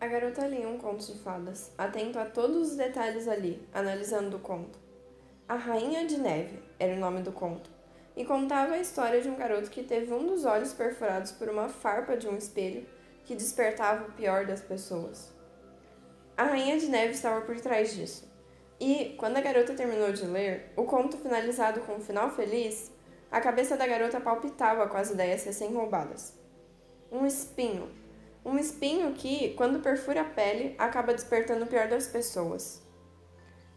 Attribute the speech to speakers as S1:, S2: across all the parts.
S1: A garota lia um conto de fadas, atento a todos os detalhes ali, analisando o conto. A Rainha de Neve era o nome do conto, e contava a história de um garoto que teve um dos olhos perfurados por uma farpa de um espelho que despertava o pior das pessoas. A Rainha de Neve estava por trás disso, e, quando a garota terminou de ler, o conto finalizado com um final feliz, a cabeça da garota palpitava com as ideias recém-roubadas. Um espinho. Um espinho que, quando perfura a pele, acaba despertando o pior das pessoas.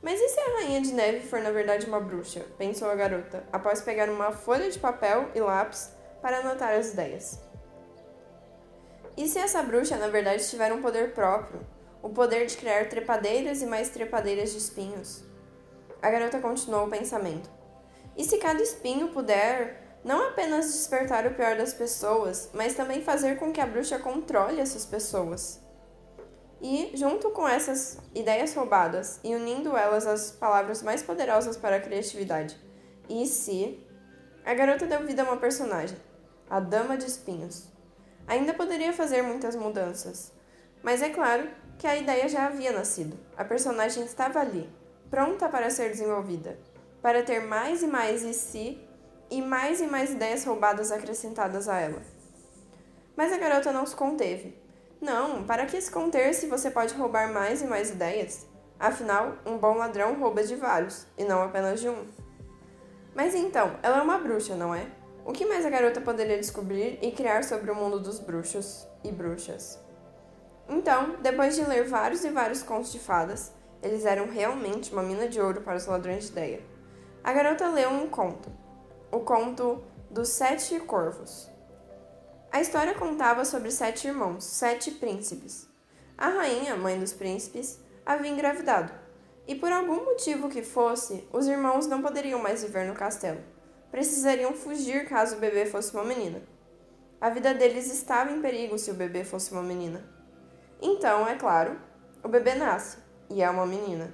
S1: Mas e se a Rainha de Neve for na verdade uma bruxa? Pensou a garota, após pegar uma folha de papel e lápis para anotar as ideias. E se essa bruxa na verdade tiver um poder próprio? O poder de criar trepadeiras e mais trepadeiras de espinhos? A garota continuou o pensamento. E se cada espinho puder não apenas despertar o pior das pessoas, mas também fazer com que a bruxa controle essas pessoas? E, junto com essas ideias roubadas e unindo elas às palavras mais poderosas para a criatividade, e se, a garota deu vida a uma personagem, a Dama de Espinhos. Ainda poderia fazer muitas mudanças, mas é claro que a ideia já havia nascido. A personagem estava ali, pronta para ser desenvolvida, para ter mais e mais e se e mais ideias roubadas acrescentadas a ela. Mas a garota não se conteve. Não, para que se conter se você pode roubar mais e mais ideias? Afinal, um bom ladrão rouba de vários, e não apenas de um. Mas então, ela é uma bruxa, não é? O que mais a garota poderia descobrir e criar sobre o mundo dos bruxos e bruxas? Então, depois de ler vários e vários contos de fadas, eles eram realmente uma mina de ouro para os ladrões de ideia. A garota leu um conto, o conto dos 7 corvos. A história contava sobre 7 irmãos, 7 príncipes. A rainha, mãe dos príncipes, havia engravidado, e por algum motivo que fosse, os irmãos não poderiam mais viver no castelo. Precisariam fugir caso o bebê fosse uma menina. A vida deles estava em perigo se o bebê fosse uma menina. Então, é claro, o bebê nasce, e é uma menina.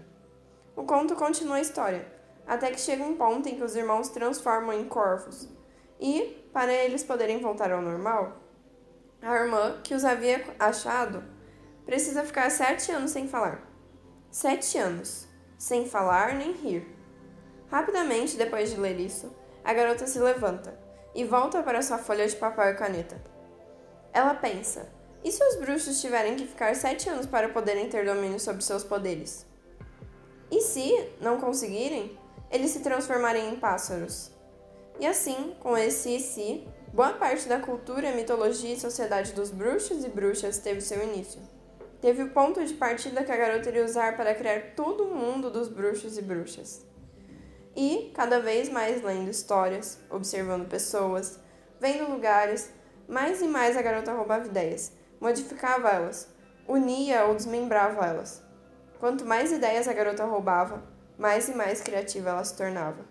S1: O conto continua a história, até que chega um ponto em que os irmãos se transformam em corvos. E, para eles poderem voltar ao normal, a irmã, que os havia achado, precisa ficar 7 anos sem falar. 7 anos, sem falar nem rir. Rapidamente, depois de ler isso, a garota se levanta e volta para sua folha de papel e caneta. Ela pensa, e se os bruxos tiverem que ficar 7 anos para poderem ter domínio sobre seus poderes? E se, não conseguirem, eles se transformarem em pássaros? E assim, com esse e se, boa parte da cultura, mitologia e sociedade dos bruxos e bruxas teve seu início. Teve o ponto de partida que a garota iria usar para criar todo o mundo dos bruxos e bruxas. E, cada vez mais lendo histórias, observando pessoas, vendo lugares, mais e mais a garota roubava ideias, modificava elas, unia ou desmembrava elas. Quanto mais ideias a garota roubava, mais e mais criativa ela se tornava.